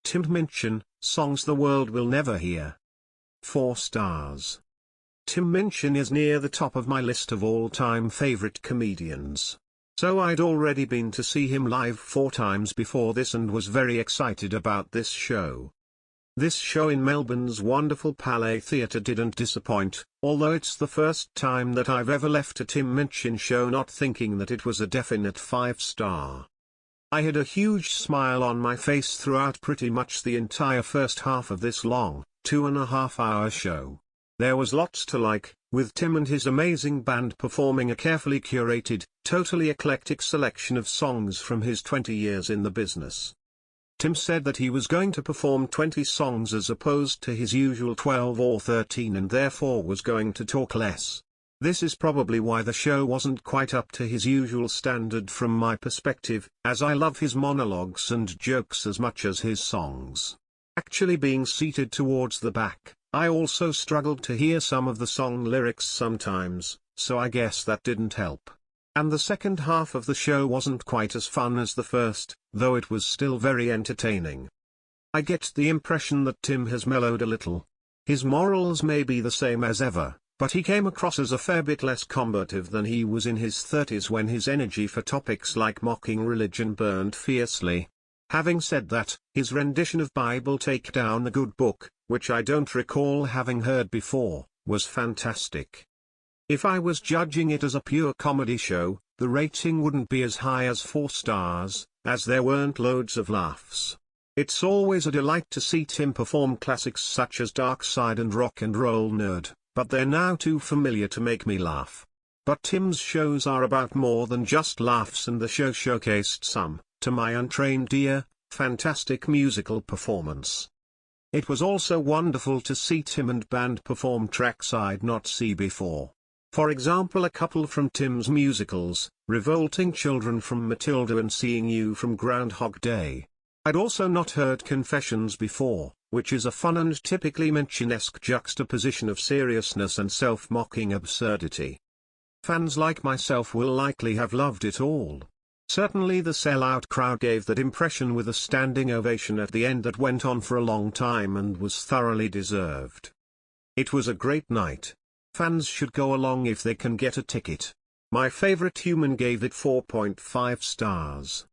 Tim Minchin, songs the world will never hear. 4 stars. Tim Minchin is near the top of my list of all-time favorite comedians. So I'd already been to see him live 4 times before this and was very excited about this show. This show in Melbourne's wonderful Palais Theatre didn't disappoint, although it's the first time that I've ever left a Tim Minchin show not thinking that it was a definite 5-star. I had a huge smile on my face throughout pretty much the entire first half of this long, 2.5-hour show. There was lots to like, with Tim and his amazing band performing a carefully curated, totally eclectic selection of songs from his 20 years in the business. Tim said that he was going to perform 20 songs as opposed to his usual 12 or 13 and therefore was going to talk less. This is probably why the show wasn't quite up to his usual standard from my perspective, as I love his monologues and jokes as much as his songs. Actually being seated towards the back, I also struggled to hear some of the song lyrics sometimes, so I guess that didn't help. And the second half of the show wasn't quite as fun as the first, though it was still very entertaining. I get the impression that Tim has mellowed a little. His morals may be the same as ever, but he came across as a fair bit less combative than he was in his 30s when his energy for topics like mocking religion burned fiercely. Having said that, his rendition of Bible Take Down the Good Book, which I don't recall having heard before, was fantastic. If I was judging it as a pure comedy show, the rating wouldn't be as high as 4 stars, as there weren't loads of laughs. It's always a delight to see Tim perform classics such as Dark Side and Rock and Roll Nerd, but they're now too familiar to make me laugh. But Tim's shows are about more than just laughs, and the show showcased some, to my untrained ear, fantastic musical performance. It was also wonderful to see Tim and band perform tracks I'd not seen before. For example, a couple from Tim's musicals, Revolting Children from Matilda and Seeing You from Groundhog Day. I'd also not heard Confessions before, which is a fun and typically Minchin-esque juxtaposition of seriousness and self-mocking absurdity. Fans like myself will likely have loved it all. Certainly the sellout crowd gave that impression with a standing ovation at the end that went on for a long time and was thoroughly deserved. It was a great night. Fans should go along if they can get a ticket. My favorite human gave it 4.5 stars.